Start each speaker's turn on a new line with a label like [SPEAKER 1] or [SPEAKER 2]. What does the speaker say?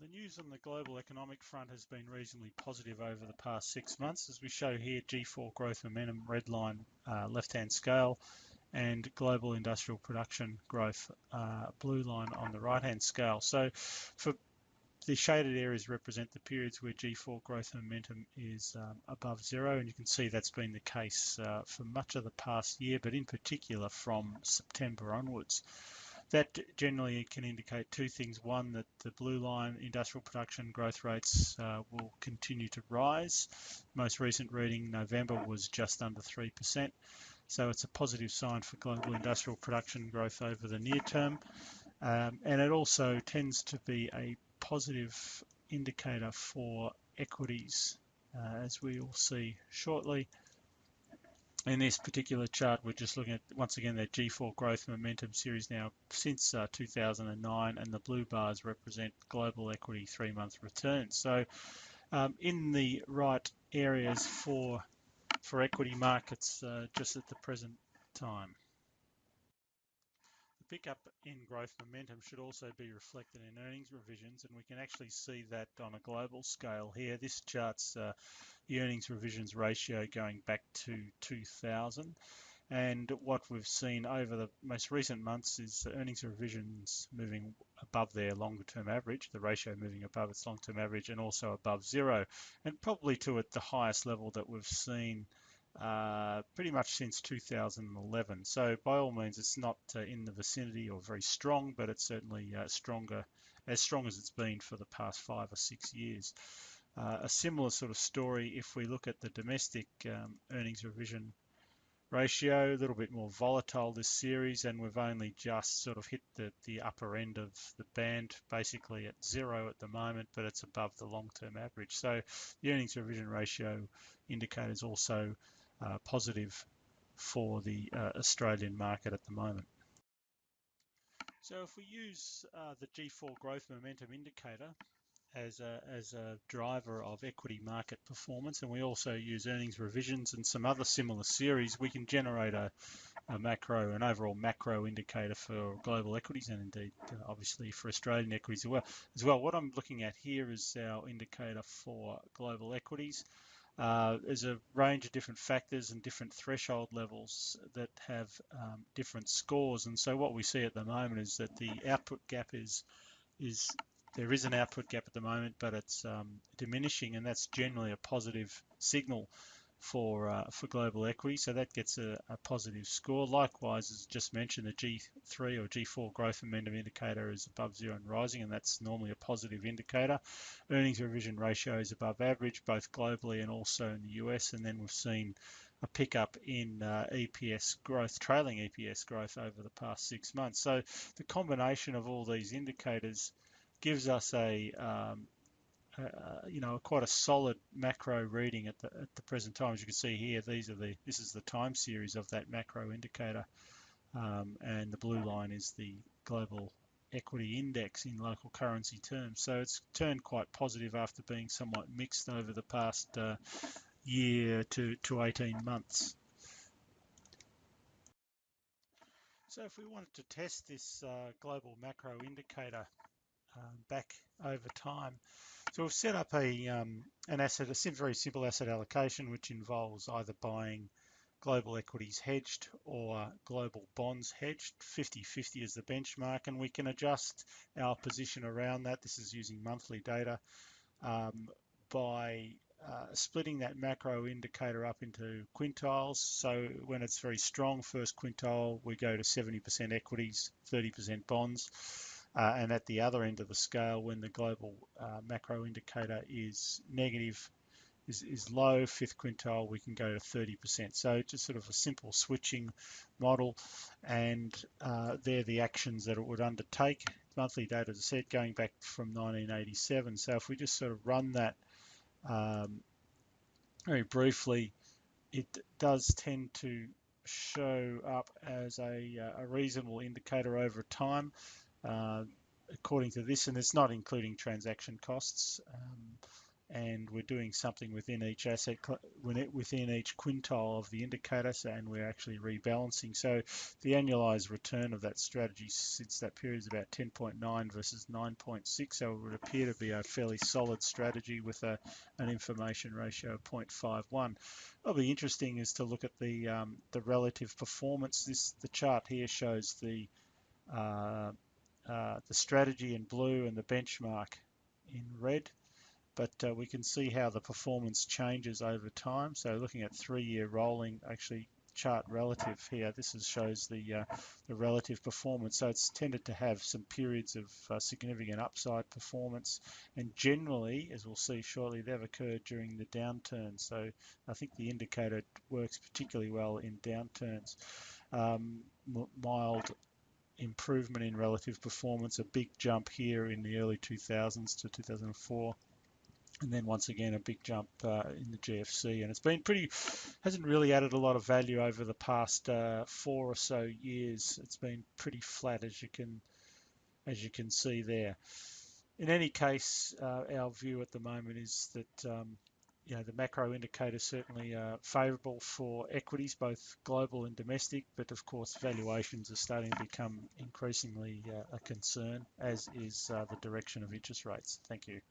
[SPEAKER 1] The news on the global economic front has been reasonably positive over the past 6 months. As we show here, G4 growth momentum, red line, left-hand scale, and global industrial production growth, blue line on the right-hand scale. So for the shaded areas represent the periods where G4 growth momentum is above zero, and you can see that's been the case for much of the past year, but in particular from September onwards. That generally can indicate two things. One, that the blue line industrial production growth rates will continue to rise. Most recent reading, November, was just under 3%. So it's a positive sign for global industrial production growth over the near term. And it also tends to be a positive indicator for equities, as we will see shortly. In this particular chart, we're just looking at, once again, that G4 growth momentum series now since 2009, and the blue bars represent global equity 3-month returns. So in the right areas for equity markets just at the present time. The pickup in growth momentum should also be reflected in earnings revisions, and we can actually see that on a global scale here. This chart's the earnings revisions ratio going back to 2000, and what we've seen over the most recent months is earnings revisions moving above their longer term average, the ratio moving above its long-term average, and also above zero, and probably to at the highest level that we've seen pretty much since 2011. So by all means, it's not in the vicinity or very strong, but it's certainly as strong as it's been for the past 5 or 6 years. A similar sort of story if we look at the domestic earnings revision ratio, a little bit more volatile this series, and we've only just sort of hit the upper end of the band, basically at zero at the moment, but it's above the long-term average. So the earnings revision ratio indicators also positive for the Australian market at the moment. So if we use the G4 growth momentum indicator as a driver of equity market performance, and we also use earnings revisions and some other similar series, we can generate an overall macro indicator for global equities, and indeed obviously for Australian equities as well. What I'm looking at here is our indicator for global equities. There's a range of different factors and different threshold levels that have different scores, and so what we see at the moment is that the output gap there is an output gap at the moment, but it's diminishing, and that's generally a positive signal for global equity. So that gets a positive score. Likewise, as just mentioned, the G3 or G4 growth momentum indicator is above zero and rising, and that's normally a positive indicator. Earnings revision ratio is above average, both globally and also in the US, and then we've seen a pickup in EPS growth, trailing EPS growth over the past 6 months. So the combination of all these indicators gives us quite a solid macro reading at the present time. As you can see here, this is the time series of that macro indicator, and the blue line is the global equity index in local currency terms. So it's turned quite positive after being somewhat mixed over the past year to 18 months. So if we wanted to test this global macro indicator back over time, so we've set up a very simple asset allocation, which involves either buying global equities hedged or global bonds hedged. 50-50 is the benchmark, and we can adjust our position around that. This is using monthly data by splitting that macro indicator up into quintiles. So when it's very strong, first quintile, we go to 70% equities, 30% bonds. And at the other end of the scale, when the global macro indicator is negative, is low, fifth quintile, we can go to 30%. So just sort of a simple switching model, and they're the actions that it would undertake. Monthly data, as I said, going back from 1987. So if we just sort of run that very briefly, it does tend to show up as a reasonable indicator over time. According to this, and it's not including transaction costs, and we're doing something within each within each quintile of the indicator, and we're actually rebalancing. So the annualized return of that strategy since that period is about 10.9 versus 9.6. So it would appear to be a fairly solid strategy with an information ratio of 0.51. What'll be interesting is to look at the relative performance. The chart here shows the strategy in blue and the benchmark in red, but we can see how the performance changes over time. So looking at 3-year rolling, actually chart relative here, this shows the relative performance. So it's tended to have some periods of significant upside performance, and generally, as we'll see shortly, they've occurred during the downturn. So I think the indicator works particularly well in downturns. Mild improvement in relative performance, a big jump here in the early 2000s to 2004. And then once again, a big jump in the GFC, and hasn't really added a lot of value over the past 4 or so years. It's been pretty flat, as you can see there. In any case, our view at the moment is that the macro indicators certainly are favourable for equities, both global and domestic, but of course valuations are starting to become increasingly a concern, as is the direction of interest rates. Thank you.